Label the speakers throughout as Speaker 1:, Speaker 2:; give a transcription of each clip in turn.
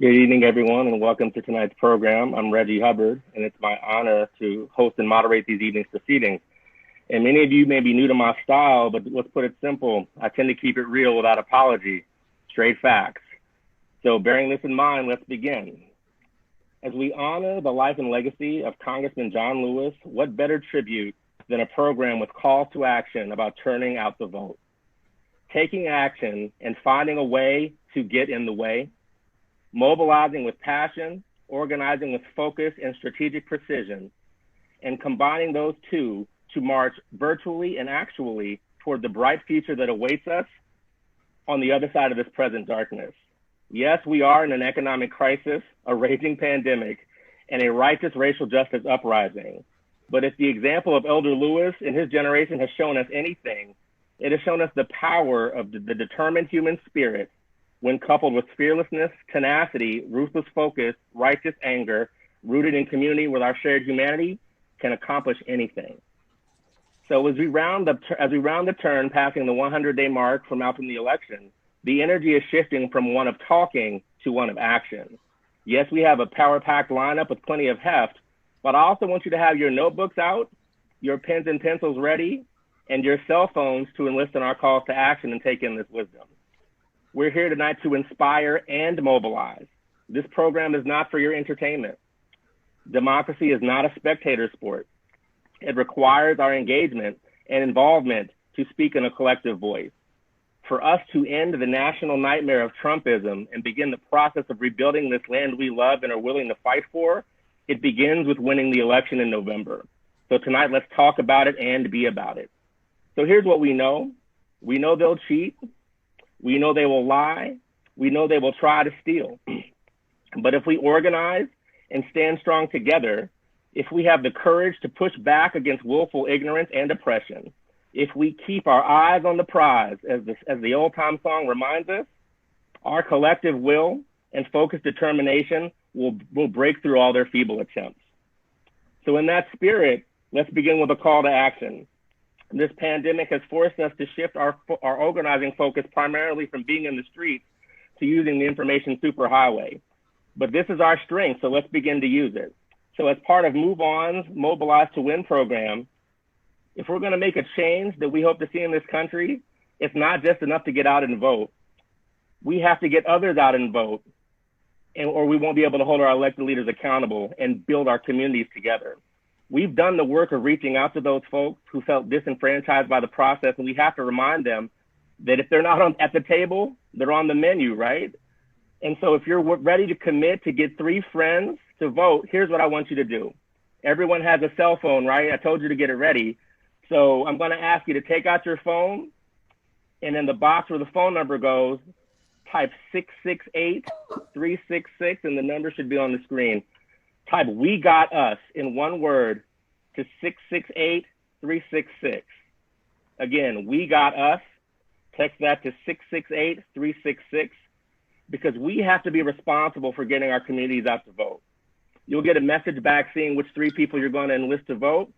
Speaker 1: Good evening, everyone, and welcome to tonight's program. I'm Reggie Hubbard, and it's my honor to host and moderate these evening's proceedings. And many of you may be new to my style, but let's put it simple. I tend to keep it real without apology, straight facts. So bearing this in mind, let's begin. As we honor the life and legacy of Congressman John Lewis, what better tribute than a program with calls to action about turning out the vote, taking action and finding a way to get in the way, mobilizing with passion, organizing with focus and strategic precision, and combining those two to march virtually and actually toward the bright future that awaits us on the other side of this present darkness. Yes, we are in an economic crisis, a raging pandemic, and a righteous racial justice uprising. But if the example of Elder Lewis and his generation has shown us anything, it has shown us the power of the determined human spirit when coupled with fearlessness, tenacity, ruthless focus, righteous anger, rooted in community with our shared humanity, can accomplish anything. So as we round the turn, passing the 100-day mark from out from the election, the energy is shifting from one of talking to one of action. Yes, we have a power-packed lineup with plenty of heft, but I also want you to have your notebooks out, your pens and pencils ready, and your cell phones to enlist in our calls to action and take in this wisdom. We're here tonight to inspire and mobilize. This program is not for your entertainment. Democracy is not a spectator sport. It requires our engagement and involvement to speak in a collective voice. For us to end the national nightmare of Trumpism and begin the process of rebuilding this land we love and are willing to fight for, it begins with winning the election in November. So tonight, let's talk about it and be about it. So here's what we know. We know they'll cheat. We know they will lie. We know they will try to steal. But if we organize and stand strong together, if we have the courage to push back against willful ignorance and oppression, if we keep our eyes on the prize, as the old-time song reminds us, our collective will and focused determination will break through all their feeble attempts. So in that spirit, let's begin with a call to action. This pandemic has forced us to shift our organizing focus primarily from being in the streets to using the information superhighway. But this is our strength, so let's begin to use it. So as part of MoveOn's Mobilize to Win program, if we're gonna make a change that we hope to see in this country, it's not just enough to get out and vote. We have to get others out and vote, or we won't be able to hold our elected leaders accountable and build our communities together. We've done the work of reaching out to those folks who felt disenfranchised by the process, and we have to remind them that if they're not at the table, they're on the menu, right? And so if you're ready to commit to get 3 friends to vote, here's what I want you to do. Everyone has a cell phone, right? I told you to get it ready. So I'm gonna ask you to take out your phone, and in the box where the phone number goes, type 668-366, and the number should be on the screen. Type "We Got Us" in one word to 668-366. Again, "We Got Us." Text that to 668-366 because we have to be responsible for getting our communities out to vote. You'll get a message back seeing which 3 people you're going to enlist to vote.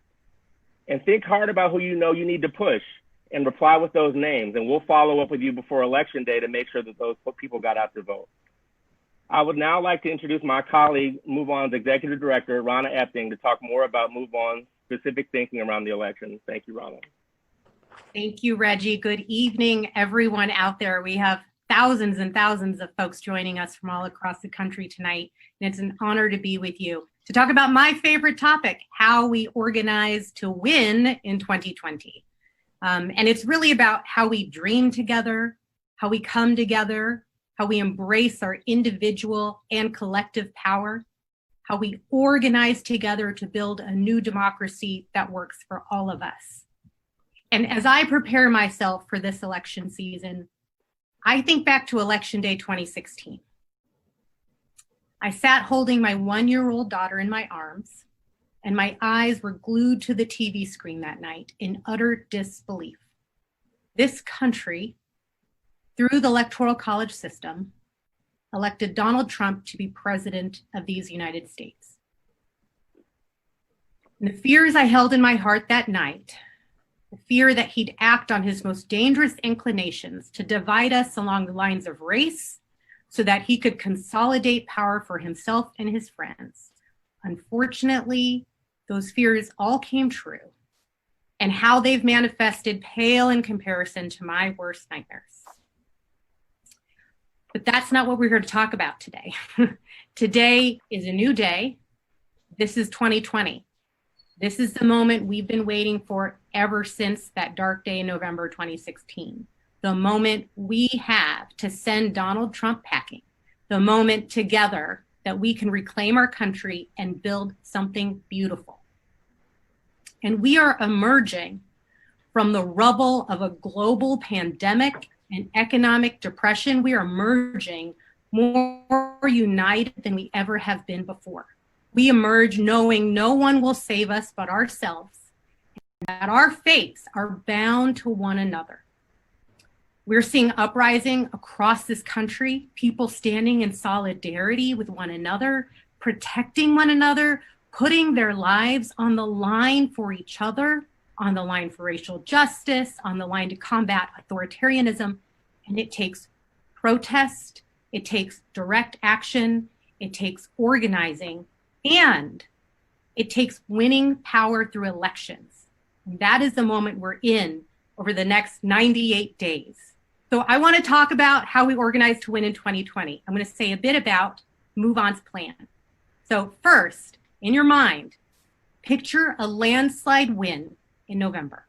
Speaker 1: And think hard about who you know you need to push and reply with those names. And we'll follow up with you before Election Day to make sure that those people got out to vote. I would now like to introduce my colleague, MoveOn's Executive Director, Rana Epting, to talk more about MoveOn's specific thinking around the election. Thank you, Rana.
Speaker 2: Thank you, Reggie. Good evening, everyone out there. We have thousands and thousands of folks joining us from all across the country tonight, and it's an honor to be with you to talk about my favorite topic, how we organize to win in 2020. And it's really about how we dream together, how we come together, how we embrace our individual and collective power, how we organize together to build a new democracy that works for all of us. And as I prepare myself for this election season, I think back to Election Day 2016. I sat holding my 1-year-old daughter in my arms, and my eyes were glued to the TV screen that night in utter disbelief. This country, through the Electoral College system, elected Donald Trump to be president of these United States. And the fears I held in my heart that night, the fear that he'd act on his most dangerous inclinations to divide us along the lines of race, so that he could consolidate power for himself and his friends. Unfortunately, those fears all came true, and how they've manifested pale in comparison to my worst nightmares. But that's not what we're here to talk about today. Today is a new day. This is 2020. This is the moment we've been waiting for ever since that dark day in November 2016. The moment we have to send Donald Trump packing. The moment together that we can reclaim our country and build something beautiful. And we are emerging from the rubble of a global pandemic and economic depression. We are emerging more united than we ever have been before. We emerge knowing no one will save us but ourselves, and that our fates are bound to one another. We're seeing uprising across this country, people standing in solidarity with one another, protecting one another, putting their lives on the line for each other, on the line for racial justice, on the line to combat authoritarianism. And it takes protest, it takes direct action, it takes organizing, and it takes winning power through elections. And that is the moment we're in over the next 98 days. So I want to talk about how we organize to win in 2020. I'm going to say a bit about MoveOn's plan. So first, in your mind, picture a landslide win in November.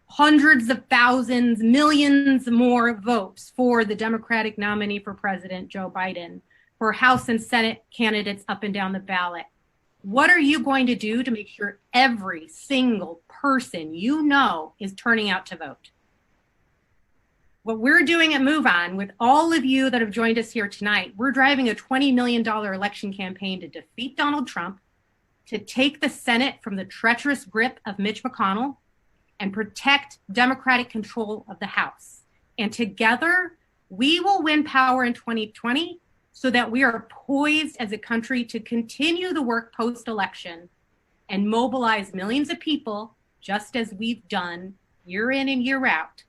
Speaker 2: Hundreds of thousands, millions more votes for the Democratic nominee for president, Joe Biden, for House and Senate candidates up and down the ballot. What are you going to do to make sure every single person you know is turning out to vote? What we're doing at MoveOn with all of you that have joined us here tonight, we're driving a $20 million election campaign to defeat Donald Trump, to take the Senate from the treacherous grip of Mitch McConnell, and protect Democratic control of the House. And together, we will win power in 2020 so that we are poised as a country to continue the work post-election and mobilize millions of people, just as we've done year in and year out.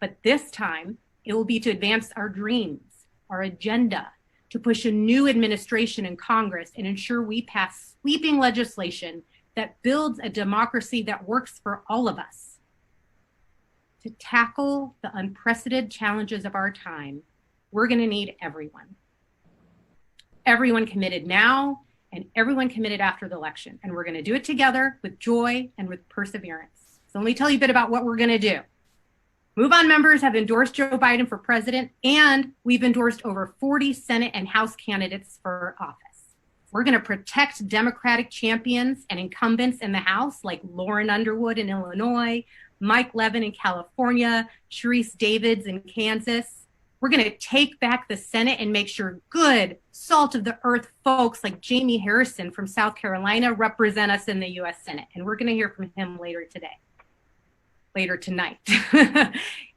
Speaker 2: But this time, it will be to advance our dreams, our agenda, to push a new administration in Congress and ensure we pass sweeping legislation that builds a democracy that works for all of us. To tackle the unprecedented challenges of our time, we're going to need everyone. Everyone committed now and everyone committed after the election. And we're going to do it together with joy and with perseverance. So let me tell you a bit about what we're going to do. MoveOn members have endorsed Joe Biden for president, and we've endorsed over 40 Senate and House candidates for office. We're going to protect Democratic champions and incumbents in the House, like Lauren Underwood in Illinois, Mike Levin in California, Sharice Davids in Kansas. We're going to take back the Senate and make sure good, salt of the earth folks like Jaime Harrison from South Carolina represent us in the U.S. Senate. And we're going to hear from him later tonight.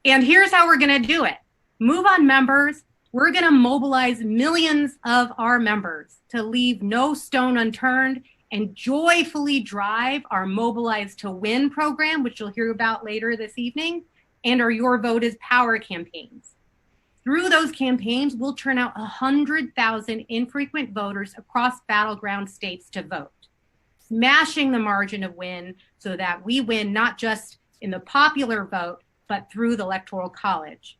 Speaker 2: And here's how we're going to do it. MoveOn members, we're going to mobilize millions of our members to leave no stone unturned and joyfully drive our Mobilize to Win program, which you'll hear about later this evening, and our Your Vote is Power campaigns. Through those campaigns, we'll turn out 100,000 infrequent voters across battleground states to vote, smashing the margin of win so that we win not just in the popular vote, but through the Electoral College.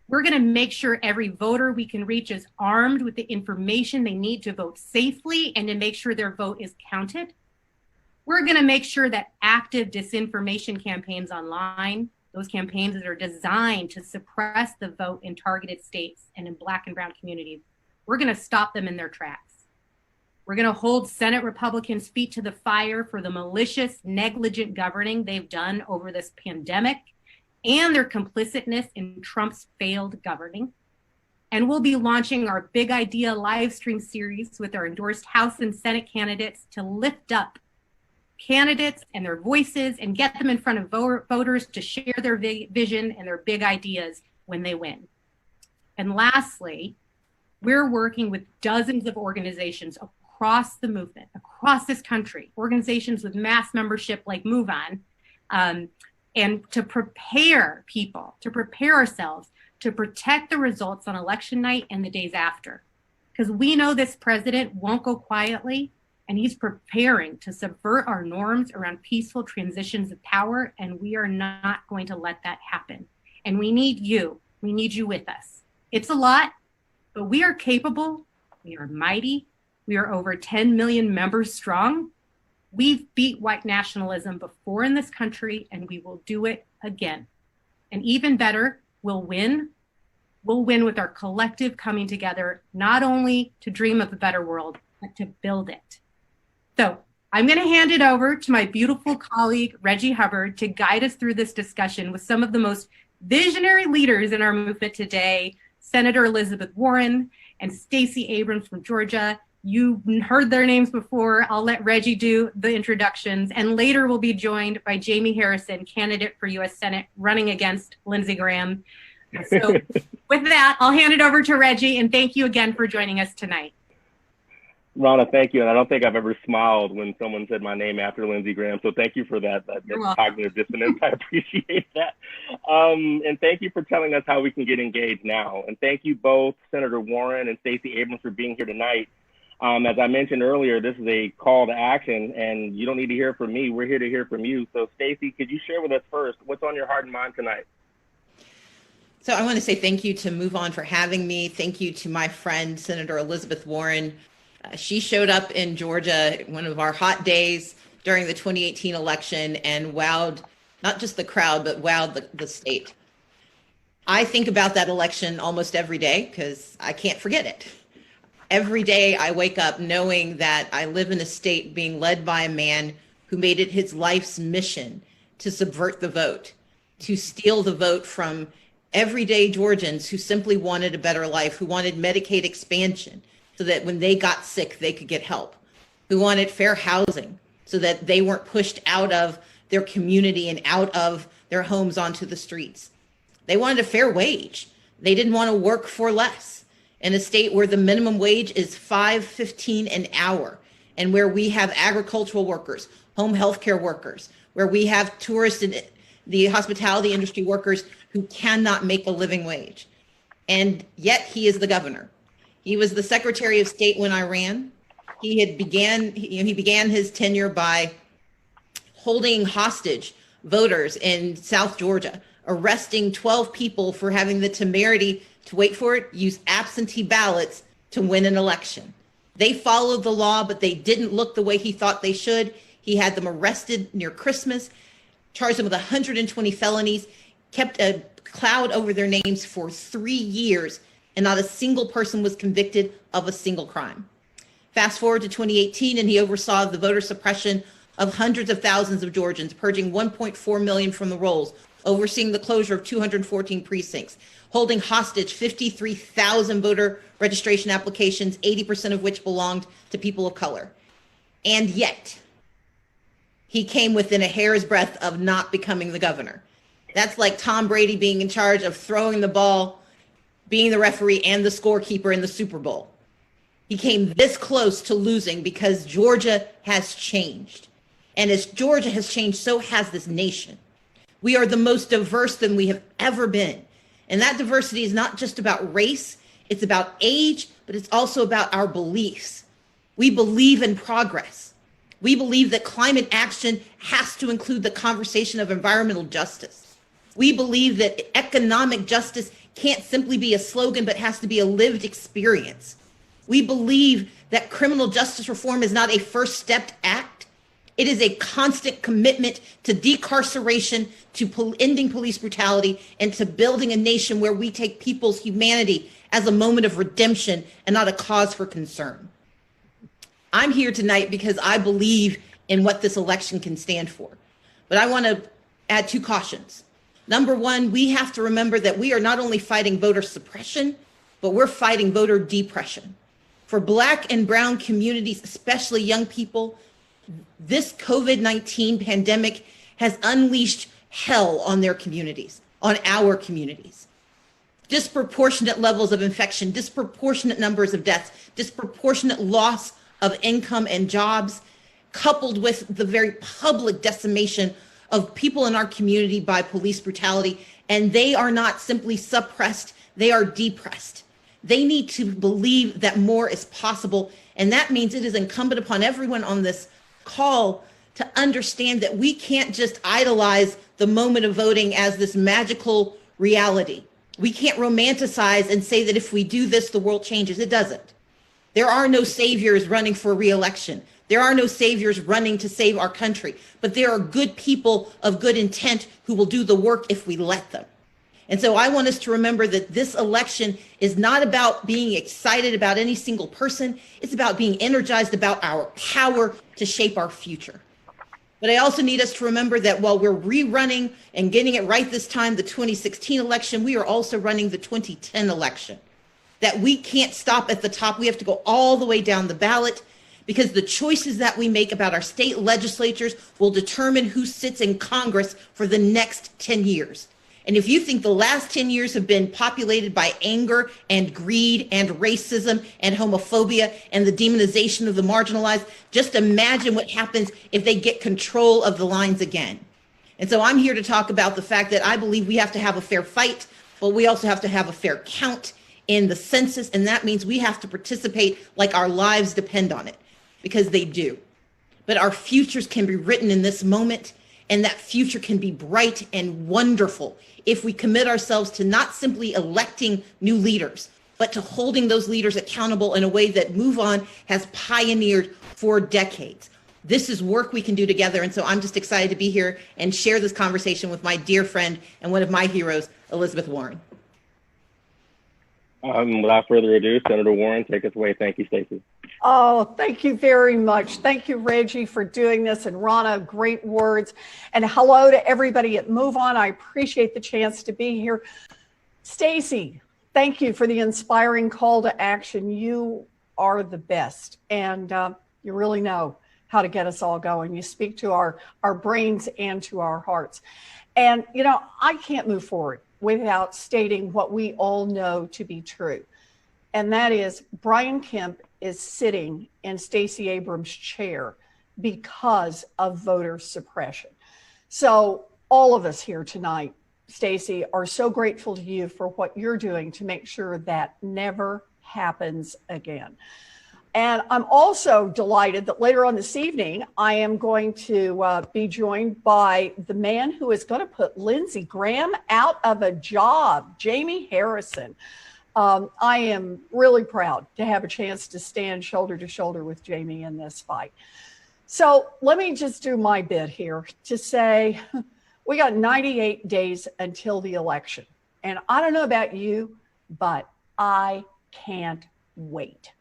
Speaker 2: We're going to make sure every voter we can reach is armed with the information they need to vote safely and to make sure their vote is counted. We're going to make sure that active disinformation campaigns online, those campaigns that are designed to suppress the vote in targeted states and in Black and brown communities, we're going to stop them in their tracks. We're going to hold Senate Republicans' feet to the fire for the malicious, negligent governing they've done over this pandemic and their complicitness in Trump's failed governing. And we'll be launching our Big Idea live stream series with our endorsed House and Senate candidates to lift up candidates and their voices and get them in front of voters to share their vision and their big ideas when they win. And lastly, we're working with dozens of organizations across the movement, across this country, organizations with mass membership like MoveOn, and to prepare people, to prepare ourselves to protect the results on election night and the days after. Because we know this president won't go quietly, and he's preparing to subvert our norms around peaceful transitions of power, and we are not going to let that happen. And we need you. We need you with us. It's a lot, but we are capable. We are mighty. We are over 10 million members strong. We've beat white nationalism before in this country, and we will do it again. And even better, we'll win. We'll win with our collective coming together, not only to dream of a better world, but to build it. So I'm going to hand it over to my beautiful colleague, Reggie Hubbard, to guide us through this discussion with some of the most visionary leaders in our movement today, Senator Elizabeth Warren and Stacey Abrams from Georgia. You've heard their names before. I'll let Reggie do the introductions. And later we'll be joined by Jaime Harrison, candidate for U.S. Senate, running against Lindsey Graham. So with that, I'll hand it over to Reggie. And thank you again for joining us tonight.
Speaker 1: Rana, thank you. And I don't think I've ever smiled when someone said my name after Lindsey Graham. So thank you for that cognitive dissonance. I appreciate that. And thank you for telling us how we can get engaged now. And thank you both, Senator Warren and Stacey Abrams, for being here tonight. As I mentioned earlier, this is a call to action, and you don't need to hear from me. We're here to hear from you. So, Stacey, could you share with us first what's on your heart and mind tonight?
Speaker 3: So I want to say thank you to MoveOn for having me. Thank you to my friend, Senator Elizabeth Warren. She showed up in Georgia, one of our hot days during the 2018 election, and wowed not just the crowd, but wowed the state. I think about that election almost every day because I can't forget it. Every day I wake up knowing that I live in a state being led by a man who made it his life's mission to subvert the vote, to steal the vote from everyday Georgians who simply wanted a better life, who wanted Medicaid expansion so that when they got sick, they could get help, who wanted fair housing so that they weren't pushed out of their community and out of their homes onto the streets. They wanted a fair wage. They didn't want to work for less. In a state where the minimum wage is $5.15 an hour, and where we have agricultural workers, home healthcare workers, where we have tourists and the hospitality industry workers who cannot make a living wage. And yet he is the governor. He was the Secretary of State when I ran. He began his tenure by holding hostage voters in South Georgia, arresting 12 people for having the temerity to, wait for it, use absentee ballots to win an election. They followed the law, but they didn't look the way he thought they should. He had them arrested near Christmas, charged them with 120 felonies, kept a cloud over their names for 3 years, and not a single person was convicted of a single crime. Fast forward to 2018, and he oversaw the voter suppression of hundreds of thousands of Georgians, purging 1.4 million from the rolls, overseeing the closure of 214 precincts, holding hostage 53,000 voter registration applications, 80% of which belonged to people of color. And yet, he came within a hair's breadth of not becoming the governor. That's like Tom Brady being in charge of throwing the ball, being the referee and the scorekeeper in the Super Bowl. He came this close to losing because Georgia has changed. And as Georgia has changed, so has this nation. We are the most diverse than we have ever been. And that diversity is not just about race, it's about age, but it's also about our beliefs. We believe in progress. We believe that climate action has to include the conversation of environmental justice. We believe that economic justice can't simply be a slogan, but has to be a lived experience. We believe that criminal justice reform is not a first step act. It is a constant commitment to decarceration, to ending police brutality, and to building a nation where we take people's humanity as a moment of redemption and not a cause for concern. I'm here tonight because I believe in what this election can stand for. But I want to add two cautions. Number one, we have to remember that we are not only fighting voter suppression, but we're fighting voter depression. For Black and brown communities, especially young people, this COVID-19 pandemic has unleashed hell on their communities, on our communities. Disproportionate levels of infection, disproportionate numbers of deaths, disproportionate loss of income and jobs, coupled with the very public decimation of people in our community by police brutality And they are not simply suppressed, they are depressed. They need to believe that more is possible. And that means it is incumbent upon everyone on this call to understand that we can't just idolize the moment of voting as this magical reality. We can't romanticize and say that if we do this, the world changes. It doesn't. There are no saviors running for re-election. There are no saviors running to save our country, but there are good people of good intent who will do the work if we let them. And so I want us to remember that this election is not about being excited about any single person. It's about being energized about our power to shape our future. But I also need us to remember that while we're rerunning and getting it right this time, the 2016 election, we are also running the 2010 election. That we can't stop at the top. We have to go all the way down the ballot, because the choices that we make about our state legislatures will determine who sits in Congress for the next 10 years. And if you think the last 10 years have been populated by anger and greed and racism and homophobia and the demonization of the marginalized, just imagine what happens if they get control of the lines again. And so I'm here to talk about the fact that I believe we have to have a fair fight, but we also have to have a fair count in the census. And that means we have to participate like our lives depend on it, because they do. But our futures can be written in this moment, and that future can be bright and wonderful if we commit ourselves to not simply electing new leaders, but to holding those leaders accountable in a way that MoveOn has pioneered for decades. This is work we can do together. And so I'm just excited to be here and share this conversation with my dear friend and one of my heroes, Elizabeth Warren.
Speaker 1: Without further ado, Senator Warren, take us away. Thank you, Stacey.
Speaker 4: Oh, thank you very much. Thank you, Reggie, for doing this. And Rana, great words. And hello to everybody at MoveOn. I appreciate the chance to be here. Stacey, thank you for the inspiring call to action. You are the best. And you really know how to get us all going. You speak to our brains and to our hearts. And, you know, I can't move forward without stating what we all know to be true. And that is Brian Kemp is sitting in Stacey Abrams' chair because of voter suppression. So all of us here tonight, Stacey, are so grateful to you for what you're doing to make sure that never happens again. And I'm also delighted that later on this evening, I am going to be joined by the man who is going to put Lindsey Graham out of a job, Jaime Harrison. I am really proud to have a chance to stand shoulder to shoulder with Jaime in this fight. So let me just do my bit here to say we got 98 days until the election. And I don't know about you, but I can't wait.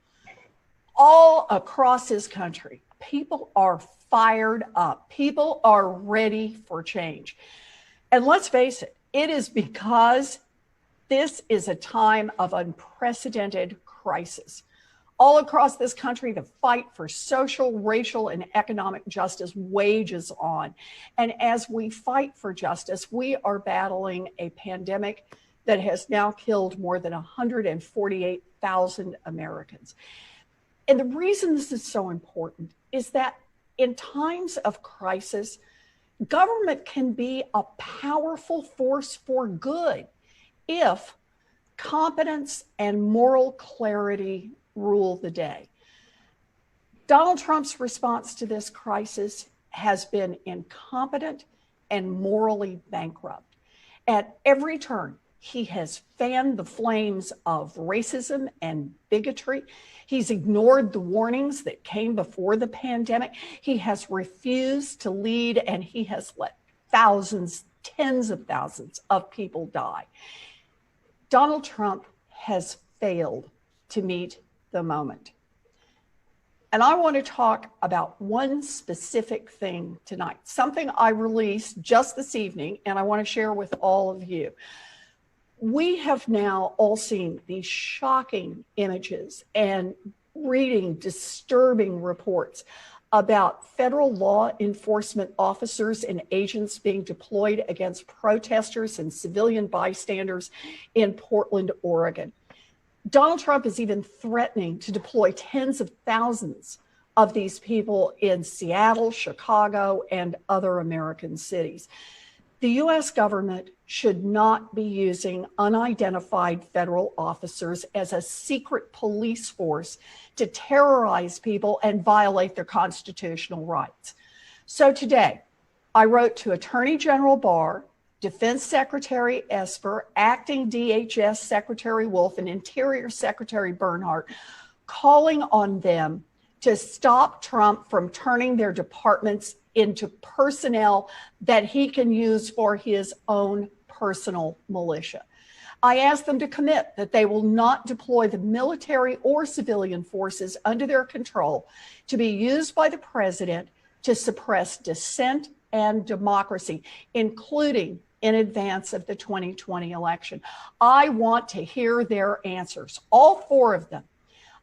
Speaker 4: All across this country, people are fired up. People are ready for change. And let's face it, it is because this is a time of unprecedented crisis. All across this country, the fight for social, racial, and economic justice wages on. And as we fight for justice, we are battling a pandemic that has now killed more than 148,000 Americans. And the reason this is so important is that in times of crisis, government can be a powerful force for good if competence and moral clarity rule the day. Donald Trump's response to this crisis has been incompetent and morally bankrupt. At every turn, he has fanned the flames of racism and bigotry. He's ignored the warnings that came before the pandemic. He has refused to lead, and he has let thousands, tens of thousands of people die. Donald Trump has failed to meet the moment. And I want to talk about one specific thing tonight, something I released just this evening, and I want to share with all of you. We have now all seen these shocking images and reading disturbing reports about federal law enforcement officers and agents being deployed against protesters and civilian bystanders in Portland, Oregon. Donald Trump is even threatening to deploy tens of thousands of these people in Seattle, Chicago, and other American cities. The U.S. government should not be using unidentified federal officers as a secret police force to terrorize people and violate their constitutional rights. So today, I wrote to Attorney General Barr, Defense Secretary Esper, Acting DHS Secretary Wolf, and Interior Secretary Bernhardt, calling on them to stop Trump from turning their departments into personnel that he can use for his own personal militia. I asked them to commit that they will not deploy the military or civilian forces under their control to be used by the president to suppress dissent and democracy, including in advance of the 2020 election. I want to hear their answers, all four of them.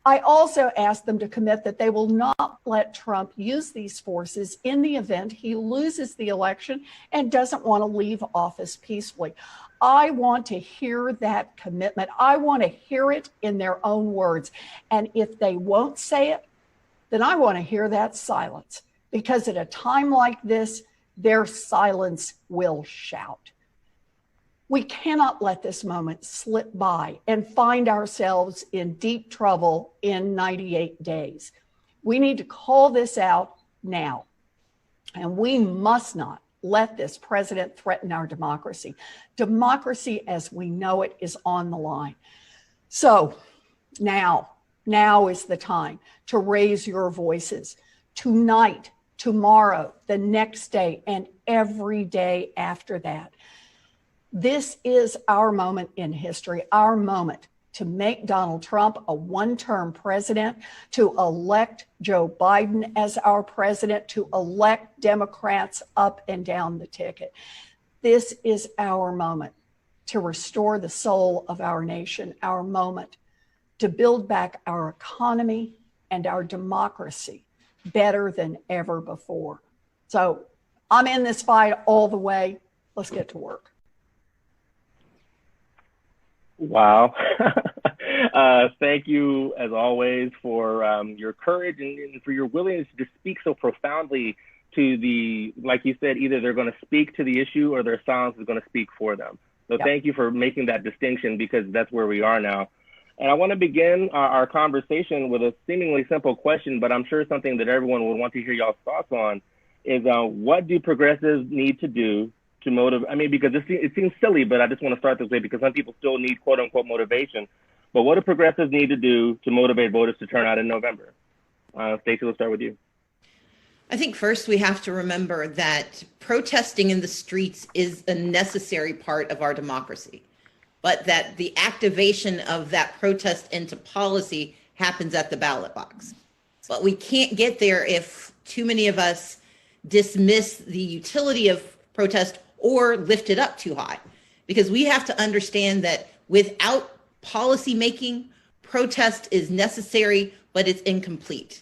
Speaker 4: I also asked them to commit that they will not let Trump use these forces in the event he loses the election and doesn't want to leave office peacefully. I want to hear that commitment. I want to hear it in their own words. And if they won't say it, then I want to hear that silence. Because at a time like this, their silence will shout. We cannot let this moment slip by and find ourselves in deep trouble in 98 days. We need to call this out now. And we must not let this president threaten our democracy. Democracy as we know it is on the line. So now is the time to raise your voices. Tonight, tomorrow, the next day, and every day after that. This is our moment in history, our moment to make Donald Trump a one-term president, to elect Joe Biden as our president, to elect Democrats up and down the ticket. This is our moment to restore the soul of our nation, our moment to build back our economy and our democracy better than ever before. So I'm in this fight all the way. Let's get to work.
Speaker 1: Wow. Thank you, as always, for your courage and for your willingness to speak so profoundly to the, like you said, either they're going to speak to the issue or their silence is going to speak for them. So Thank you for making that distinction, because that's where we are now. And I want to begin our conversation with a seemingly simple question, but I'm sure something that everyone would want to hear y'all's thoughts on is what do progressives need to do to motivate? I mean, because it seems silly, but I just want to start this way because some people still need quote unquote motivation. But what do progressives need to do to motivate voters to turn out in November? Stacey, let's start with you.
Speaker 3: I think first we have to remember that protesting in the streets is a necessary part of our democracy, but that the activation of that protest into policy happens at the ballot box. But we can't get there if too many of us dismiss the utility of protest or lift it up too high, because we have to understand that without policy making, protest is necessary, but it's incomplete.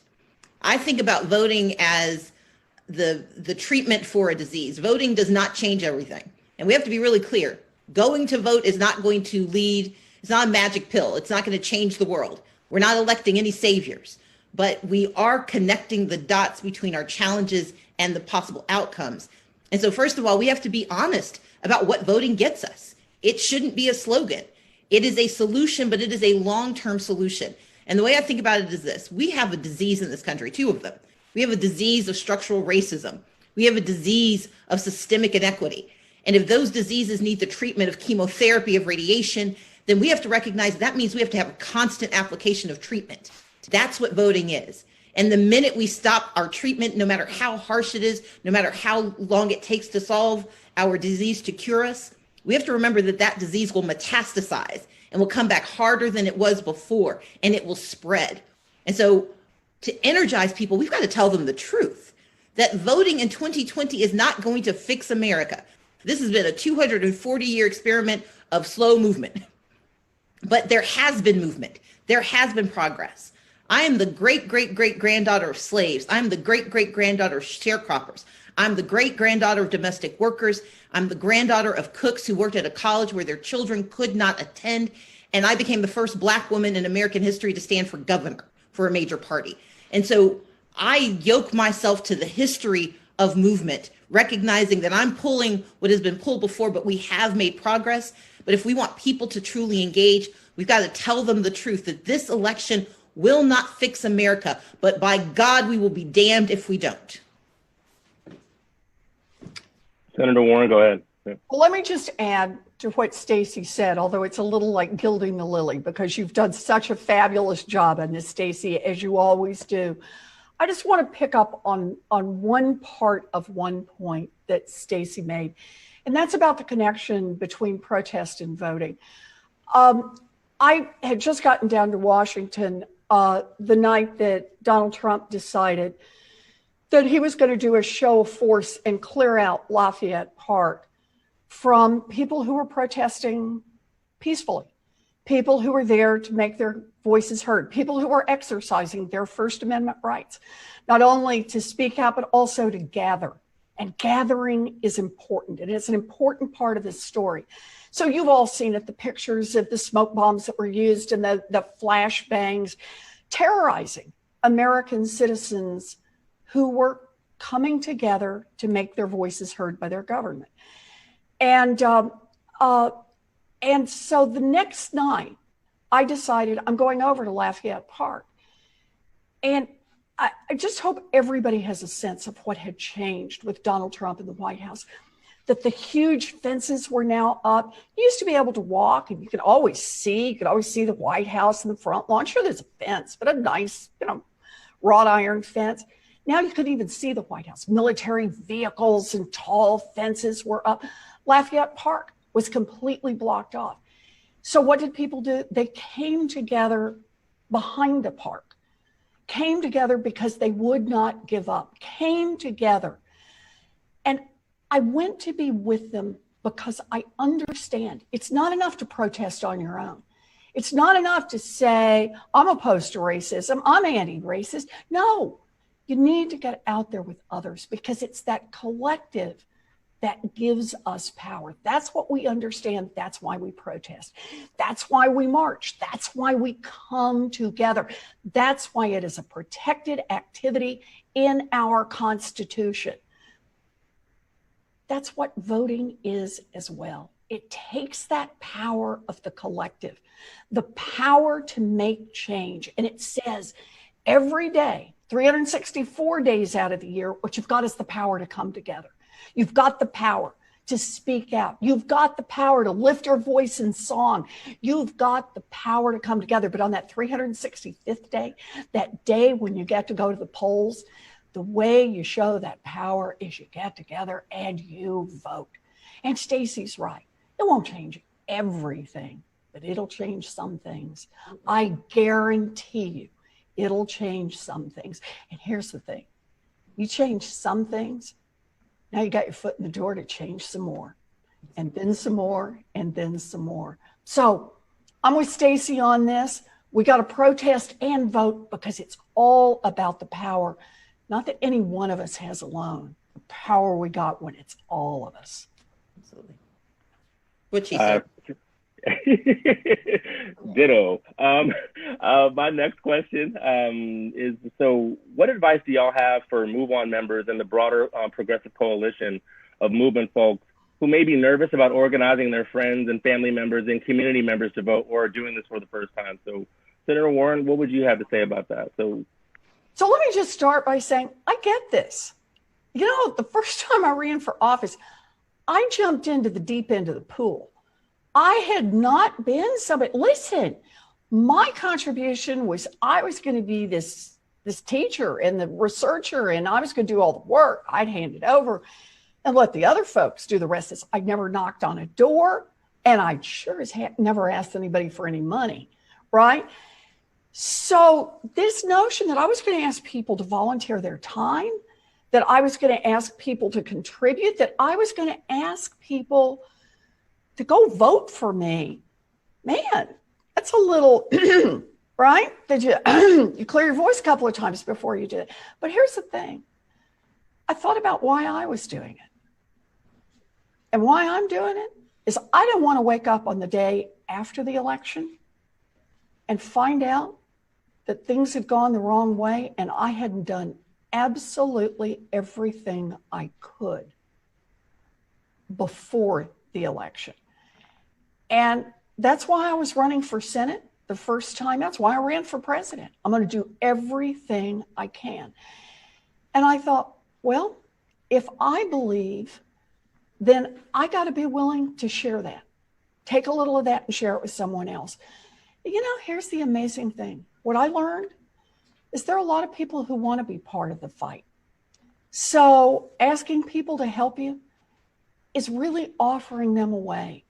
Speaker 3: I think about voting as the treatment for a disease. Voting does not change everything. And we have to be really clear. Going to vote is not going to lead, it's not a magic pill. It's not going to change the world. We're not electing any saviors, but we are connecting the dots between our challenges and the possible outcomes. And so first of all, we have to be honest about what voting gets us. It shouldn't be a slogan. It is a solution, but it is a long-term solution. And the way I think about it is this: we have a disease in this country, two of them. We have a disease of structural racism. We have a disease of systemic inequity. And if those diseases need the treatment of chemotherapy, of radiation, then we have to recognize that means we have to have a constant application of treatment. That's what voting is. And the minute we stop our treatment, no matter how harsh it is, no matter how long it takes to solve our disease, to cure us, we have to remember that that disease will metastasize and will come back harder than it was before, and it will spread. And so to energize people, we've got to tell them the truth, that voting in 2020 is not going to fix America. This has been a 240-year experiment of slow movement. But there has been movement. There has been progress. I am the great-great-great-granddaughter of slaves. I'm the great-great-granddaughter of sharecroppers. I'm the great-granddaughter of domestic workers. I'm the granddaughter of cooks who worked at a college where their children could not attend. And I became the first Black woman in American history to stand for governor for a major party. And so I yoke myself to the history of movement recognizing that I'm pulling what has been pulled before, but we have made progress. But if we want people to truly engage, we've got to tell them the truth that this election will not fix America, but by God, we will be damned if we don't.
Speaker 1: Senator Warren, go ahead.
Speaker 4: Well, let me just add to what Stacey said, although it's a little like gilding the lily, because you've done such a fabulous job on this, Stacey, as you always do. I just want to pick up on one part of one point that Stacey made, and that's about the connection between protest and voting. I had just gotten down to Washington the night that Donald Trump decided that he was going to do a show of force and clear out Lafayette Park from people who were protesting peacefully, people who were there to make their voices heard, people who were exercising their First Amendment rights, not only to speak out, but also to gather. And gathering is important, and it's an important part of this story. So you've all seen it, the pictures of the smoke bombs that were used and the flashbangs terrorizing American citizens who were coming together to make their voices heard by their government. And so the next night, I decided I'm going over to Lafayette Park. And I just hope everybody has a sense of what had changed with Donald Trump in the White House, that the huge fences were now up. You used to be able to walk and you could always see the White House in the front lawn. Sure, there's a fence, but a nice, wrought iron fence. Now you could even see the White House. Military vehicles and tall fences were up. Lafayette Park was completely blocked off. So what did people do? They came together behind the park, came together because they would not give up, came together. And I went to be with them because I understand it's not enough to protest on your own. It's not enough to say, I'm opposed to racism, I'm anti-racist. No, you need to get out there with others because it's that collective that gives us power. That's what we understand. That's why we protest. That's why we march. That's why we come together. That's why it is a protected activity in our Constitution. That's what voting is as well. It takes that power of the collective, the power to make change. And it says every day, 364 days out of the year, what you've got is the power to come together. You've got the power to speak out. You've got the power to lift your voice in song. You've got the power to come together. But on that 365th day, that day when you get to go to the polls, the way you show that power is you get together and you vote. And Stacey's right. It won't change everything, but it'll change some things. I guarantee you it'll change some things. And here's the thing. You change some things, now you got your foot in the door to change some more, and then some more, and then some more. So I'm with Stacey on this. We got to protest and vote because it's all about the power, not that any one of us has alone, the power we got when it's all of us.
Speaker 3: Absolutely. What she said.
Speaker 1: Ditto. My next question is, so what advice do y'all have for MoveOn members and the broader progressive coalition of movement folks who may be nervous about organizing their friends and family members and community members to vote or are doing this for the first time? So Senator Warren, what would you have to say about that? So
Speaker 4: let me just start by saying, I get this. The first time I ran for office, I jumped into the deep end of the pool. I had not been somebody. Listen, my contribution was I was going to be this teacher and the researcher, and I was going to do all the work. I'd hand it over and let the other folks do the rest of this. I never knocked on a door, and I sure as heck never asked anybody for any money, right? So this notion that I was going to ask people to volunteer their time, that I was going to ask people to contribute, that I was going to ask people to go vote for me, man, that's a little, right? Did you clear your voice a couple of times before you did it? But here's the thing. I thought about why I was doing it. And why I'm doing it is I didn't want to wake up on the day after the election and find out that things had gone the wrong way and I hadn't done absolutely everything I could before the election. And that's why I was running for Senate the first time. That's why I ran for president. I'm going to do everything I can. And I thought, well, if I believe, then I got to be willing to share that. Take a little of that and share it with someone else. You know, here's the amazing thing. What I learned is there are a lot of people who want to be part of the fight. So asking people to help you is really offering them a way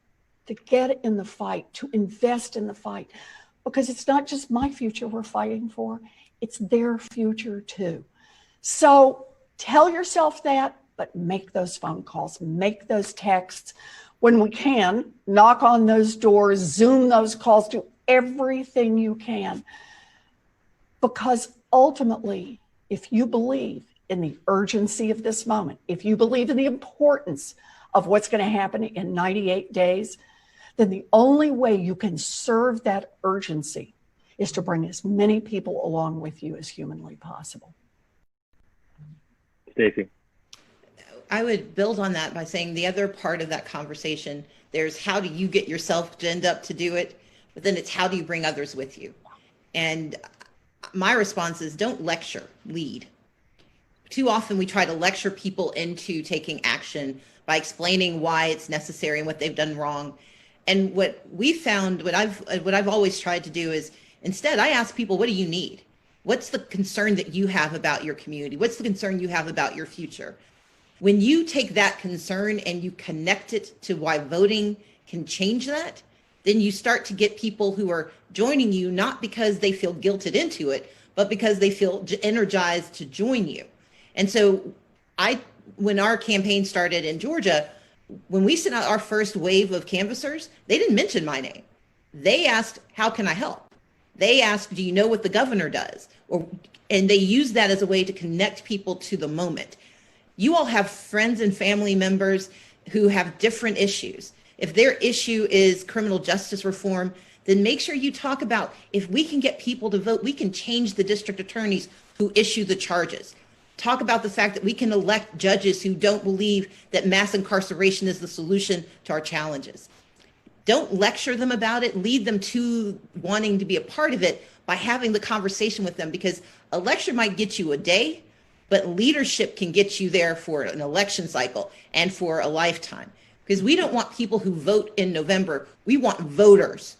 Speaker 4: to get in the fight, to invest in the fight, because it's not just my future we're fighting for, it's their future too. So tell yourself that, but make those phone calls, make those texts. When we can, knock on those doors, Zoom those calls, do everything you can. Because ultimately, if you believe in the urgency of this moment, if you believe in the importance of what's going to happen in 98 days, then the only way you can serve that urgency is to bring as many people along with you as humanly possible.
Speaker 1: Stacey.
Speaker 3: I would build on that by saying the other part of that conversation, there's how do you get yourself ginned up to do it, but then it's how do you bring others with you? And my response is don't lecture, lead. Too often we try to lecture people into taking action by explaining why it's necessary and what they've done wrong. And what we found, what I've always tried to do is instead I ask people, what do you need? What's the concern that you have about your community? What's the concern you have about your future? When you take that concern and you connect it to why voting can change that, then you start to get people who are joining you, not because they feel guilted into it, but because they feel energized to join you. And so when our campaign started in Georgia, when we sent out our first wave of canvassers, they didn't mention my name. They asked, how can I help? They asked, do you know what the governor does? And they used that as a way to connect people to the moment. You all have friends and family members who have different issues. If their issue is criminal justice reform, then make sure you talk about if we can get people to vote, we can change the district attorneys who issue the charges. Talk about the fact that we can elect judges who don't believe that mass incarceration is the solution to our challenges. Don't lecture them about it, lead them to wanting to be a part of it by having the conversation with them, because a lecture might get you a day, but leadership can get you there for an election cycle and for a lifetime. Because we don't want people who vote in November, we want voters.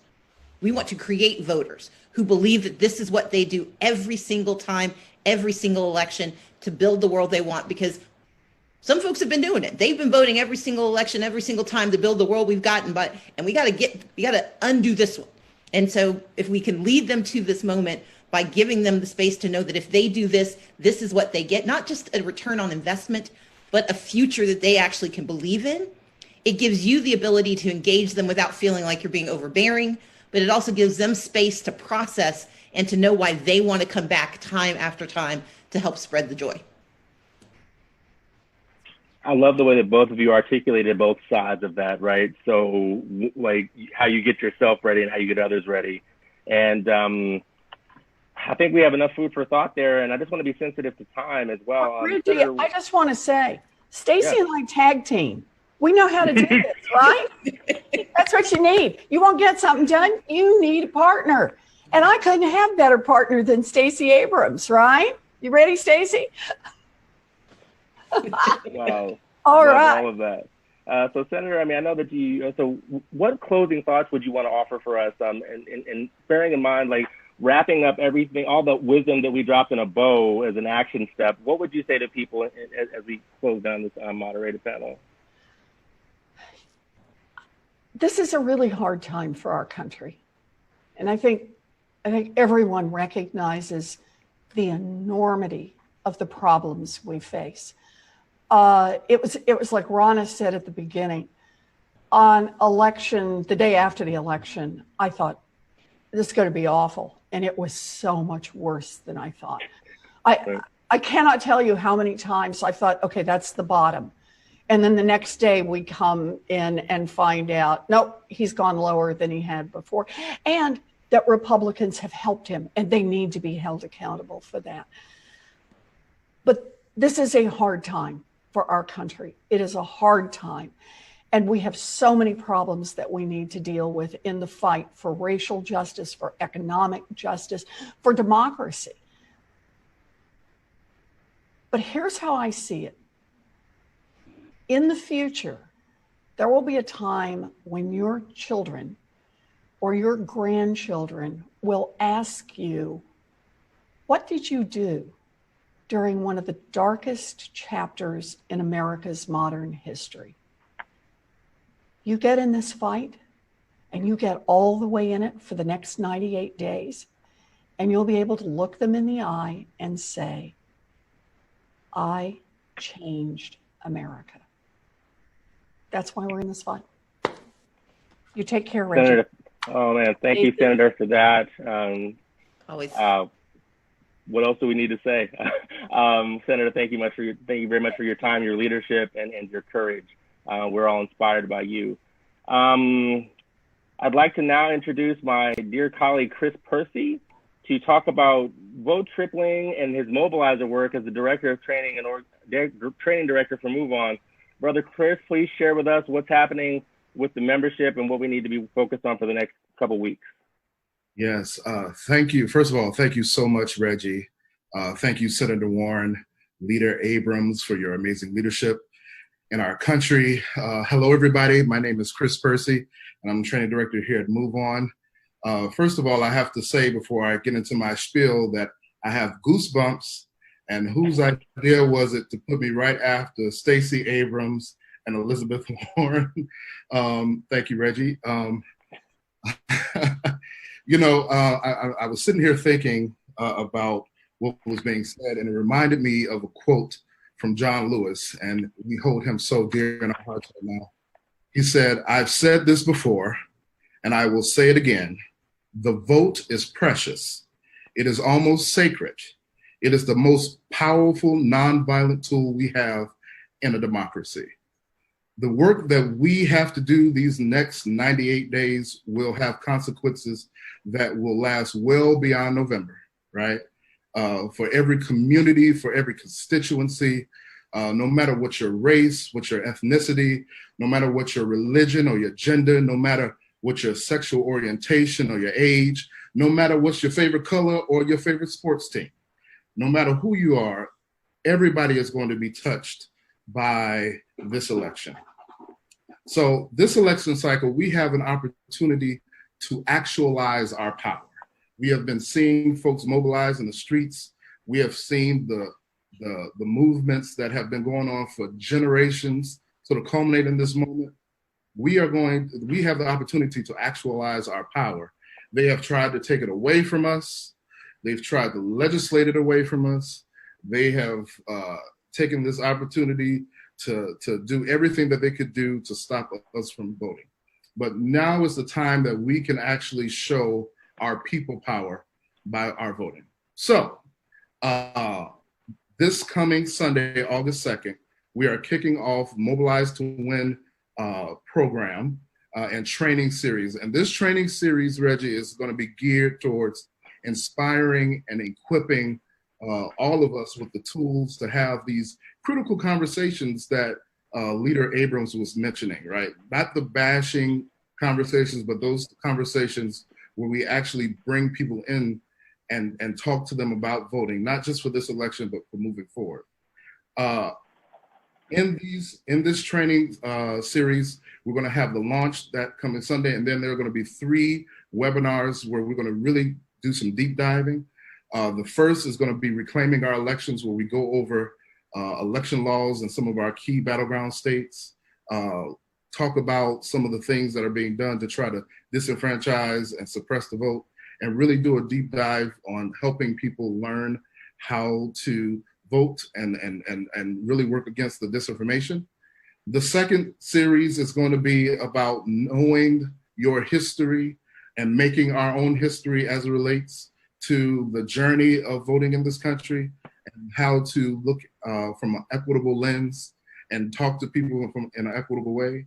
Speaker 3: We want to create voters who believe that this is what they do every single time, every single election to build the world they want, because some folks have been doing it. They've been voting every single election, every single time to build the world we've gotten, and we got to undo this one. And so if we can lead them to this moment by giving them the space to know that if they do this, this is what they get, not just a return on investment, but a future that they actually can believe in. It gives you the ability to engage them without feeling like you're being overbearing, but it also gives them space to process and to know why they want to come back time after time to help spread the joy.
Speaker 1: I love the way that both of you articulated both sides of that, right? So like how you get yourself ready and how you get others ready. And I think we have enough food for thought there. And I just want to be sensitive to time as well.
Speaker 4: Reggie, I just want to say, Stacey and I tag team. We know how to do this, right? That's what you need. You won't get something done. You need a partner. And I couldn't have a better partner than Stacey Abrams, right? You ready, Stacey?
Speaker 1: Wow.
Speaker 4: All right.
Speaker 1: All of that. So, Senator, I mean, I know that so what closing thoughts would you want to offer for us? And bearing in mind, like, wrapping up everything, all the wisdom that we dropped in a bow as an action step, what would you say to people as we close down this moderated panel?
Speaker 4: This is a really hard time for our country. And I think everyone recognizes the enormity of the problems we face. It was like Rana said at the beginning, on the day after the election, I thought, this is going to be awful. And it was so much worse than I thought. I cannot tell you how many times I thought, okay, that's the bottom. And then the next day we come in and find out, nope, he's gone lower than he had before. And that Republicans have helped him and they need to be held accountable for that. But this is a hard time for our country. It is a hard time. And we have so many problems that we need to deal with in the fight for racial justice, for economic justice, for democracy. But here's how I see it. In the future, there will be a time when your children or your grandchildren will ask you, what did you do during one of the darkest chapters in America's modern history? You get in this fight and you get all the way in it for the next 98 days, and you'll be able to look them in the eye and say, I changed America. That's why we're in this fight. You take care, Reggie.
Speaker 1: Senator, oh man, thank you, Senator, for that.
Speaker 3: Always.
Speaker 1: What else do we need to say? Senator, thank you very much for your time, your leadership, and your courage. We're all inspired by you. I'd like to now introduce my dear colleague, Chris Percy, to talk about vote tripling and his mobilizer work as the Director of Training and Training Director for MoveOn. Brother Chris, please share with us what's happening with the membership and what we need to be focused on for the next couple weeks.
Speaker 5: Yes, thank you. First of all, thank you so much, Reggie. Thank you, Senator Warren, Leader Abrams, for your amazing leadership in our country. Hello, everybody. My name is Chris Percy, and I'm the Training Director here at MoveOn. First of all, I have to say before I get into my spiel that I have goosebumps, and whose idea was it to put me right after Stacey Abrams and Elizabeth Warren? Thank you, Reggie. You know, I was sitting here thinking about what was being said, and it reminded me of a quote from John Lewis, and we hold him so dear in our hearts right now. He said, I've said this before, and I will say it again. The vote is precious. It is almost sacred. It is the most powerful nonviolent tool we have in a democracy. The work that we have to do these next 98 days will have consequences that will last well beyond November, right? For every community, for every constituency, no matter what your race, what your ethnicity, no matter what your religion or your gender, no matter what your sexual orientation or your age, no matter what's your favorite color or your favorite sports team, no matter who you are, everybody is going to be touched by this election. So this election cycle, we have an opportunity to actualize our power. We have been seeing folks mobilize in the streets. We have seen the movements that have been going on for generations sort of culminate in this moment. We have the opportunity to actualize our power. They have tried to take it away from us. They've tried to legislate it away from us. They have taken this opportunity to do everything that they could do to stop us from voting. But now is the time that we can actually show our people power by our voting. So this coming Sunday, August 2nd, we are kicking off Mobilize to Win program and training series. And this training series, Reggie, is going to be geared towards inspiring and equipping all of us with the tools to have these critical conversations that Leader Abrams was mentioning, right? Not the bashing conversations, but those conversations where we actually bring people in and talk to them about voting, not just for this election, but for moving forward. In this training series, we're going to have the launch that coming Sunday, and then there are going to be 3 webinars where we're going to really do some deep diving. The first is going to be Reclaiming Our Elections, where we go over election laws in some of our key battleground states, talk about some of the things that are being done to try to disenfranchise and suppress the vote, and really do a deep dive on helping people learn how to vote and really work against the disinformation. The second series is going to be about knowing your history and making our own history as it relates to the journey of voting in this country, and how to look from an equitable lens and talk to people in an equitable way.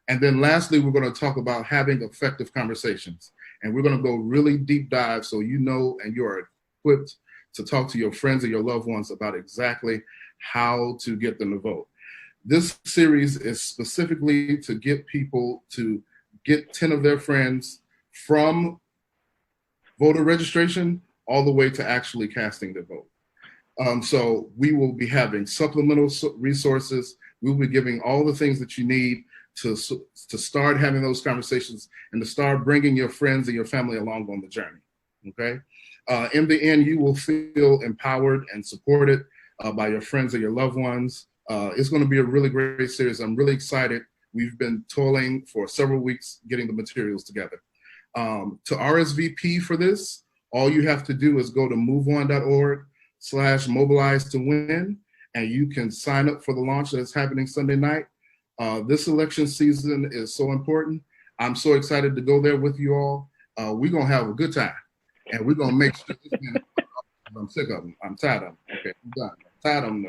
Speaker 5: And then lastly, we're going to talk about having effective conversations. And we're going to go really deep dive so you know and you are equipped to talk to your friends and your loved ones about exactly how to get them to vote. This series is specifically to get people to get 10 of their friends from voter registration all the way to actually casting their vote. So we will be having supplemental resources. We'll be giving all the things that you need to start having those conversations and to start bringing your friends and your family along on the journey, okay? In the end, you will feel empowered and supported by your friends and your loved ones. It's gonna be a really great series. I'm really excited. We've been toiling for several weeks getting the materials together. To RSVP for this, all you have to do is go to moveon.org/mobilize to win, and you can sign up for the launch that's happening Sunday night. This election season is so important. I'm so excited to go there with you all. We're gonna have a good time, and we're gonna make sure this man, I'm sick of them. I'm tired of them. Okay, I'm done. I'm tired of them.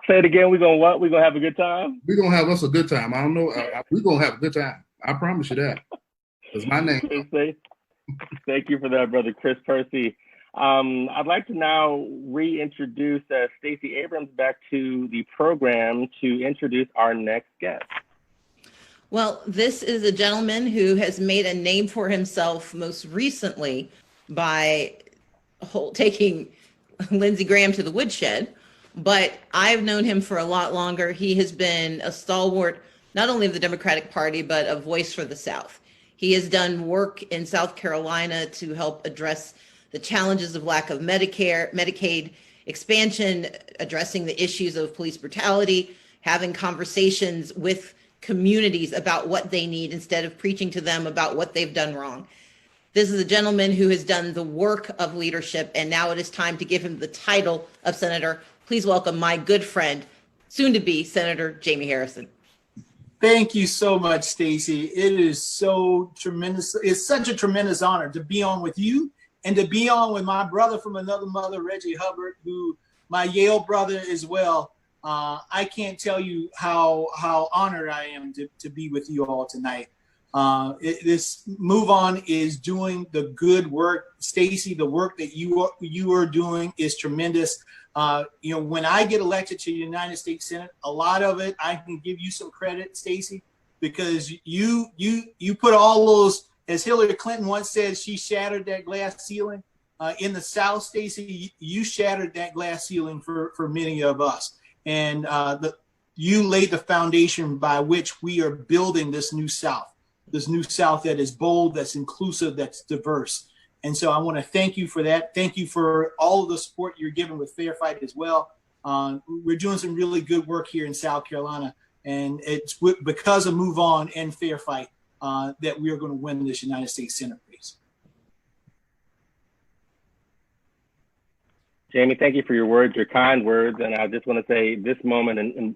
Speaker 1: Say it again. We're gonna what? We're gonna have a good time?
Speaker 5: We're gonna have us a good time. I don't know. We're gonna have a good time. I promise you that. That's my name.
Speaker 1: Thank you for that, brother Chris Percy. I'd like to now reintroduce Stacey Abrams back to the program to introduce our next guest.
Speaker 3: Well, this is a gentleman who has made a name for himself most recently by taking Lindsey Graham to the woodshed, but I've known him for a lot longer. He has been a stalwart, not only of the Democratic Party, but a voice for the South. He has done work in South Carolina to help address the challenges of lack of Medicare, Medicaid expansion, addressing the issues of police brutality, having conversations with communities about what they need instead of preaching to them about what they've done wrong. This is a gentleman who has done the work of leadership, and now it is time to give him the title of senator. Please welcome my good friend, soon to be Senator Jaime Harrison.
Speaker 6: Thank you so much, Stacey. It is so tremendous. It's such a tremendous honor to be on with you and to be on with my brother from another mother, Reggie Hubbard, who my Yale brother as well. I can't tell you how honored I am to be with you all tonight. This MoveOn is doing the good work. Stacey, the work that you are doing is tremendous. When I get elected to the United States Senate, a lot of it, I can give you some credit, Stacey, because you put all those, as Hillary Clinton once said, she shattered that glass ceiling. In the South, Stacey, you shattered that glass ceiling for many of us. And you laid the foundation by which we are building this new South that is bold, that's inclusive, that's diverse. And so I want to thank you for that. Thank you for all of the support you're giving with Fair Fight as well. We're doing some really good work here in South Carolina, and it's because of MoveOn and Fair Fight that we are going to win this United States Senate race.
Speaker 1: Jaime, thank you for your words, your kind words. And I just want to say this moment in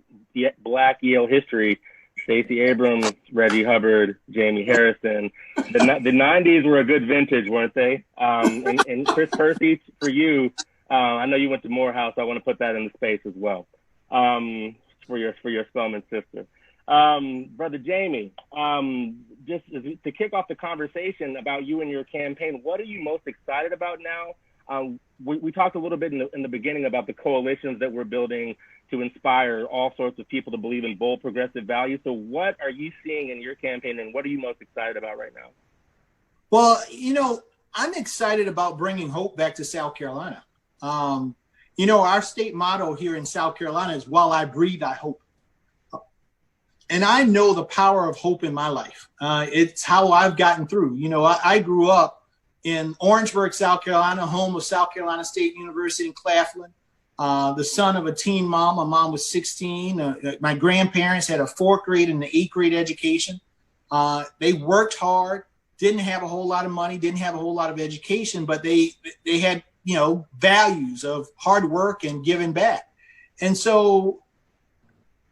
Speaker 1: Black Yale history, Stacey Abrams, Reggie Hubbard, Jaime Harrison. The 90s were a good vintage, weren't they? And Chris Percy, for you, I know you went to Morehouse. So I want to put that in the space as well for your Spelman sister. Brother Jaime, just to kick off the conversation about you and your campaign, what are you most excited about now? We talked a little bit in the beginning about the coalitions that we're building to inspire all sorts of people to believe in bold progressive values. So what are you seeing in your campaign, and what are you most excited about right now?
Speaker 6: Well, I'm excited about bringing hope back to South Carolina. Our state motto here in South Carolina is, while I breathe, I hope. And I know the power of hope in my life. It's how I've gotten through. I grew up in Orangeburg, South Carolina, home of South Carolina State University in Claflin. The son of a teen mom. My mom was 16. My grandparents had a 4th grade and an 8th grade education. They worked hard, didn't have a whole lot of money, didn't have a whole lot of education, but they had, values of hard work and giving back. And so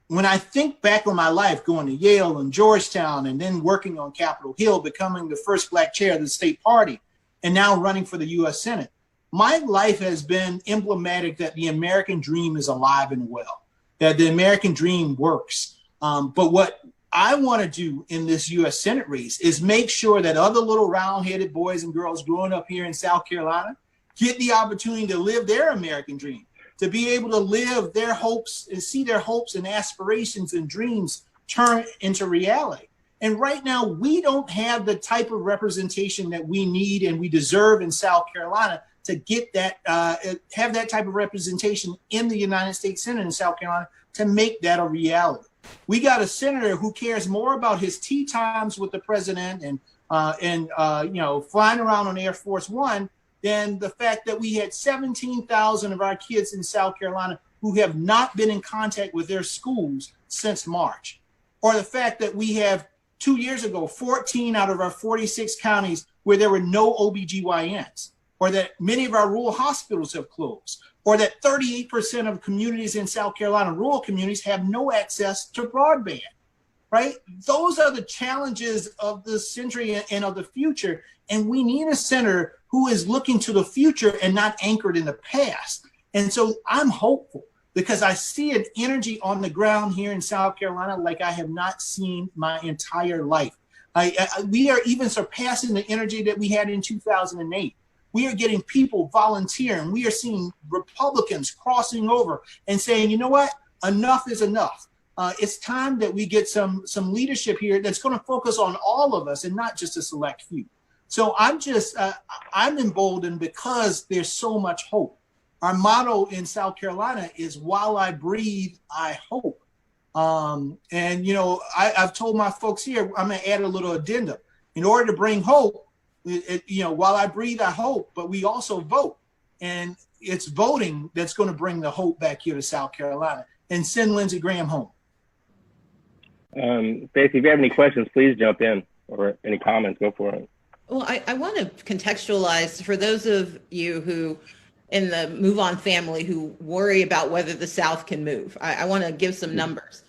Speaker 6: when I think back on my life, going to Yale and Georgetown and then working on Capitol Hill, becoming the first Black chair of the state party, and now running for the U.S. Senate, my life has been emblematic that the American dream is alive and well, that the American dream works. But what I want to do in this U.S. Senate race is make sure that other little round-headed boys and girls growing up here in South Carolina get the opportunity to live their American dream, to be able to live their hopes and see their hopes and aspirations and dreams turn into reality. And right now, we don't have the type of representation that we need and we deserve in South Carolina to get that, have that type of representation in the United States Senate in South Carolina to make that a reality. We got a senator who cares more about his tea times with the president and flying around on Air Force One than the fact that we had 17,000 of our kids in South Carolina who have not been in contact with their schools since March. Or the fact that we have 2 years ago, 14 out of our 46 counties where there were no OBGYNs, or that many of our rural hospitals have closed, or that 38% of communities in South Carolina, rural communities, have no access to broadband, right? Those are the challenges of the century and of the future. And we need a senator who is looking to the future and not anchored in the past. And so I'm hopeful because I see an energy on the ground here in South Carolina like I have not seen my entire life. We are even surpassing the energy that we had in 2008. We are getting people volunteering. We are seeing Republicans crossing over and saying, you know what, enough is enough. It's time that we get some leadership here that's going to focus on all of us and not just a select few. So I'm emboldened because there's so much hope. Our motto in South Carolina is, while I breathe, I hope. I've told my folks here, I'm going to add a little addendum. In order to bring hope, while I breathe, I hope, but we also vote. And it's voting that's going to bring the hope back here to South Carolina and send Lindsey Graham home.
Speaker 1: Stacey, if you have any questions, please jump in, or any comments, go for it.
Speaker 3: Well, I want to contextualize for those of you who in the MoveOn family who worry about whether the South can move. I want to give some numbers.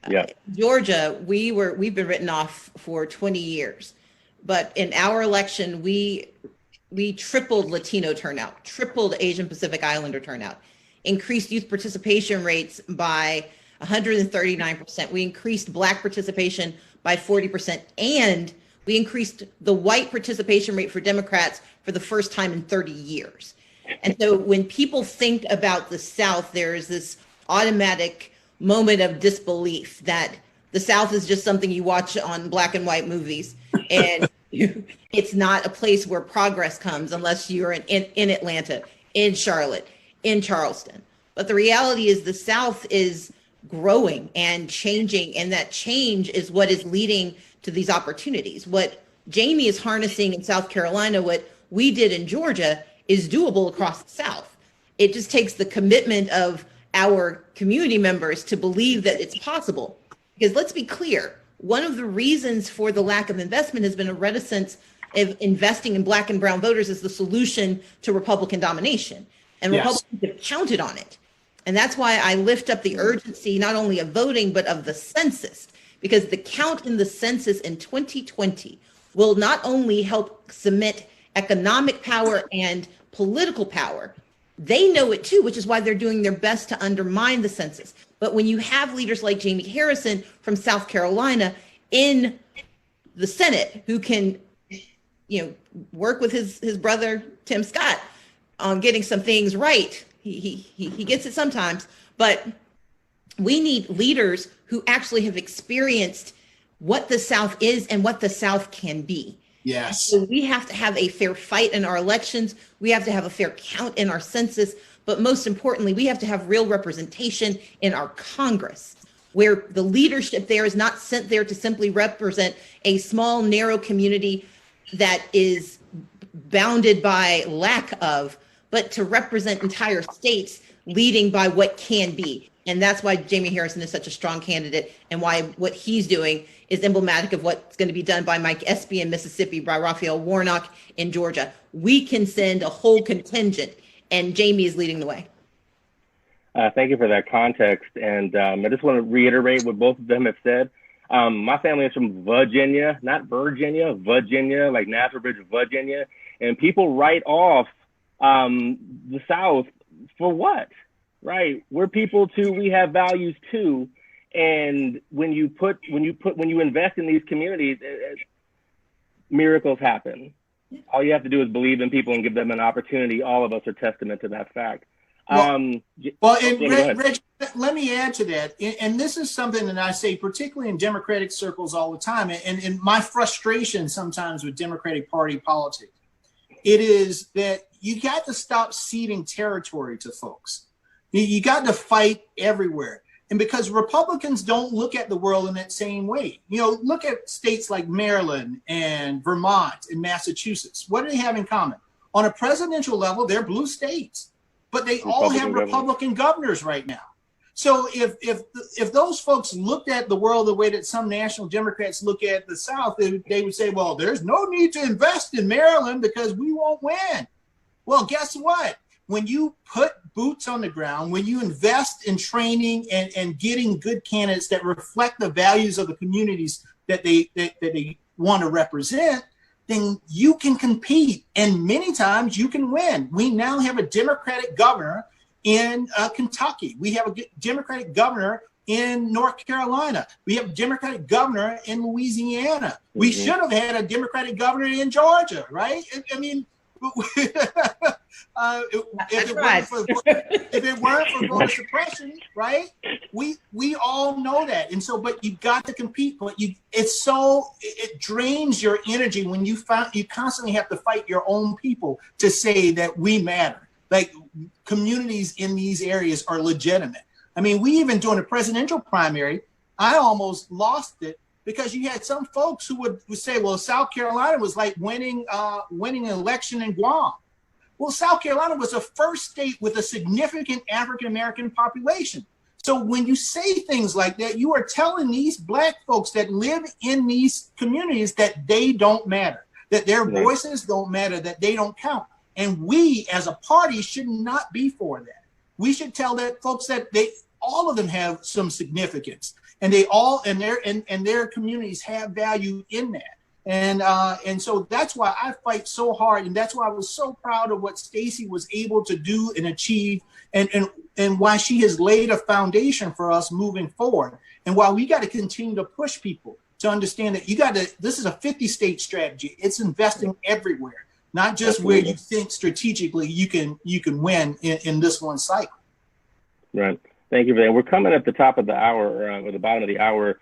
Speaker 1: Yeah.
Speaker 3: Georgia, we've been written off for 20 years, but in our election, we tripled Latino turnout, tripled Asian Pacific Islander turnout, increased youth participation rates by 139%. We increased Black participation by 40%, and we increased the white participation rate for Democrats for the first time in 30 years. And so when people think about the South, there is this automatic moment of disbelief that the South is just something you watch on black and white movies. And it's not a place where progress comes unless you're in Atlanta, in Charlotte, in Charleston. But the reality is the South is growing and changing, and that change is what is leading to these opportunities. What Jaime is harnessing in South Carolina, what we did in Georgia, is doable across the South. It just takes the commitment of our community members to believe that it's possible. Because let's be clear, one of the reasons for the lack of investment has been a reticence of investing in Black and brown voters as the solution to Republican domination. And
Speaker 6: Yes.
Speaker 3: Republicans have counted on it. And that's why I lift up the urgency, not only of voting, but of the census, because the count in the census in 2020 will not only help cement economic power and political power. They know it too, which is why they're doing their best to undermine the census. But when you have leaders like Jaime Harrison from South Carolina in the Senate who can, work with his brother Tim Scott on getting some things right, he gets it sometimes, but we need leaders who actually have experienced what the South is and what the South can be.
Speaker 6: Yes.
Speaker 3: So we have to have a fair fight in our elections. We have to have a fair count in our census. But most importantly, we have to have real representation in our Congress, where the leadership there is not sent there to simply represent a small, narrow community that is bounded by lack of, but to represent entire states leading by what can be. And that's why Jaime Harrison is such a strong candidate, and why what he's doing is emblematic of what's going to be done by Mike Espy in Mississippi, by Raphael Warnock in Georgia. We can send a whole contingent, and Jaime is leading the way.
Speaker 1: Thank you for that context. And I just want to reiterate what both of them have said. My family is from Virginia, not Virginia, Virginia, like Natural Bridge, Virginia. And people write off the South for what? Right? We're people too. We have values too. And when you invest in these communities, miracles happen. All you have to do is believe in people and give them an opportunity. All of us are testament to that fact.
Speaker 6: And
Speaker 1: Jamie,
Speaker 6: Reg, let me add to that. And this is something that I say, particularly in Democratic circles all the time, and my frustration sometimes with Democratic Party politics, it is that you got to stop ceding territory to folks. You got to fight everywhere. And because Republicans don't look at the world in that same way. Look at states like Maryland and Vermont and Massachusetts. What do they have in common? On a presidential level, they're blue states, but they all have Republican governors right now. So if those folks looked at the world the way that some national Democrats look at the South, they would say, well, there's no need to invest in Maryland because we won't win. Well, guess what? When you put boots on the ground, when you invest in training and getting good candidates that reflect the values of the communities that they want to represent, then you can compete. And many times you can win. We now have a Democratic governor in Kentucky. We have a Democratic governor in North Carolina. We have a Democratic governor in Louisiana. Mm-hmm. We should have had a Democratic governor in Georgia, right? I mean, if it weren't for voter suppression, right? We all know that, and so, but you got to compete. But it drains your energy when you constantly have to fight your own people to say that we matter. Like communities in these areas are legitimate. I mean, we even during the presidential primary, I almost lost it. Because you had some folks who would say, well, South Carolina was like winning an election in Guam. Well, South Carolina was the first state with a significant African-American population. So when you say things like that, you are telling these Black folks that live in these communities that they don't matter, that their voices don't matter, that they don't count. And we as a party should not be for that. We should tell that folks that all of them have some significance. And they all and their communities have value in that. And so that's why I fight so hard. And that's why I was so proud of what Stacey was able to do and achieve and why she has laid a foundation for us moving forward. And while we got to continue to push people to understand that this is a 50-state strategy. It's investing everywhere, not just where you think strategically you can win in this one cycle. Right.
Speaker 1: Thank you for that. We're coming at the top of the hour, or the bottom of the hour.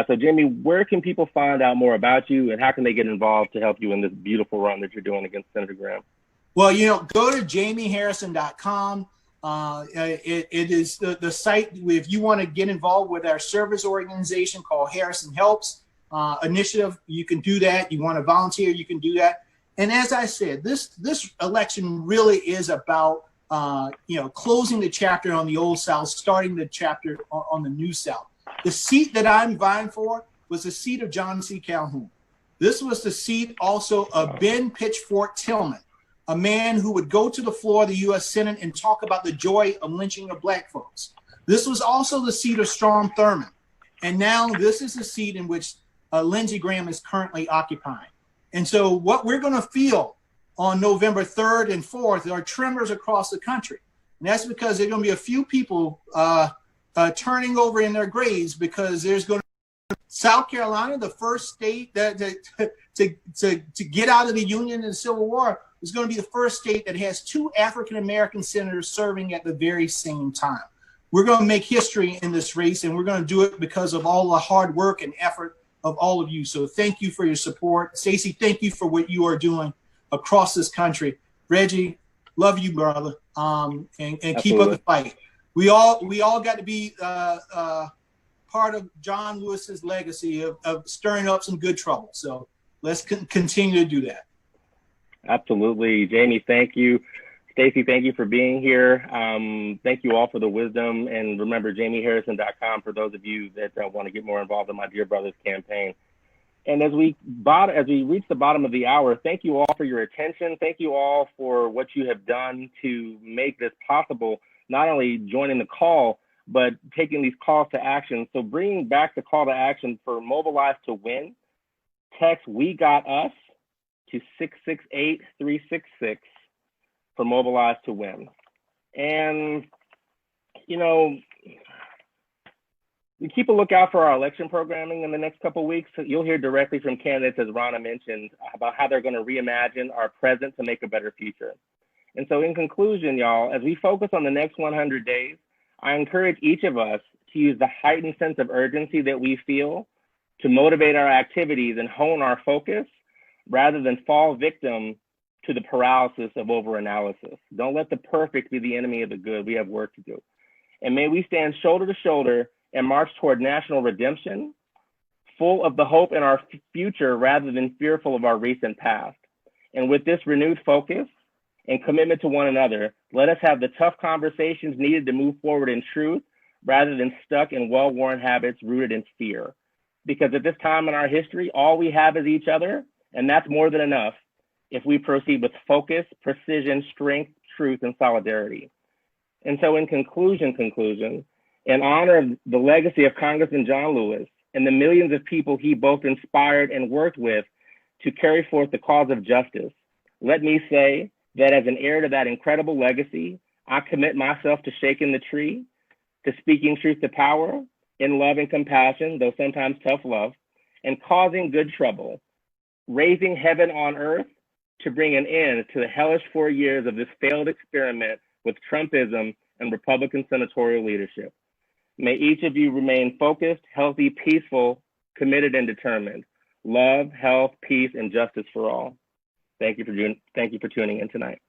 Speaker 1: So, Jamie, where can people find out more about you, and how can they get involved to help you in this beautiful run that you're doing against Senator Graham?
Speaker 6: Well, go to JaimeHarrison.com. It is the site. If you want to get involved with our service organization called Harrison Helps Initiative, you can do that. You want to volunteer, you can do that. And as I said, this election really is about closing the chapter on the old South, starting the chapter on the new South. The seat that I'm vying for was the seat of John C. Calhoun. This was the seat also of Ben Pitchfork Tillman, a man who would go to the floor of the U.S. Senate and talk about the joy of lynching of Black folks. This was also the seat of Strom Thurmond. And now this is the seat in which Lindsey Graham is currently occupying. And so what we're going to feel on November 3rd and 4th are tremors across the country. And that's because there are going to be a few people turning over in their graves, because there's going to be South Carolina, the first state that to get out of the Union and the Civil War, is going to be the first state that has 2 African-American senators serving at the very same time. We're going to make history in this race, and we're going to do it because of all the hard work and effort of all of you. So thank you for your support. Stacey, thank you for what you are doing across this country. Reggie, love you, brother, and keep up the fight. We all got to be part of John Lewis's legacy of stirring up some good trouble. So let's continue to do that.
Speaker 1: Absolutely. Jamie, thank you. Stacey, thank you for being here. Thank you all for the wisdom. And remember, JaimeHarrison.com for those of you that want to get more involved in my Dear Brothers campaign. And as we reach the bottom of the hour, thank you all for your attention. Thank you all for what you have done to make this possible, not only joining the call, but taking these calls to action. So bringing back the call to action for Mobilize to Win, text "We Got Us" to 668-366 for Mobilize to Win. And, we keep a lookout for our election programming in the next couple of weeks. So you'll hear directly from candidates, as Rana mentioned, about how they're going to reimagine our present to make a better future. And so in conclusion, y'all, as we focus on the next 100 days, I encourage each of us to use the heightened sense of urgency that we feel to motivate our activities and hone our focus rather than fall victim to the paralysis of overanalysis. Don't let the perfect be the enemy of the good. We have work to do. And may we stand shoulder to shoulder and march toward national redemption, full of the hope in our future rather than fearful of our recent past. And with this renewed focus and commitment to one another, let us have the tough conversations needed to move forward in truth rather than stuck in well-worn habits rooted in fear. Because at this time in our history, all we have is each other, and that's more than enough if we proceed with focus, precision, strength, truth, and solidarity. And so in conclusion, in honor of the legacy of Congressman John Lewis and the millions of people he both inspired and worked with to carry forth the cause of justice, let me say that as an heir to that incredible legacy, I commit myself to shaking the tree, to speaking truth to power, in love and compassion, though sometimes tough love, and causing good trouble, raising heaven on earth to bring an end to the hellish 4 years of this failed experiment with Trumpism and Republican senatorial leadership. May each of you remain focused, healthy, peaceful, committed, and determined. Love, health, peace, and justice for all. Thank you for tuning in tonight.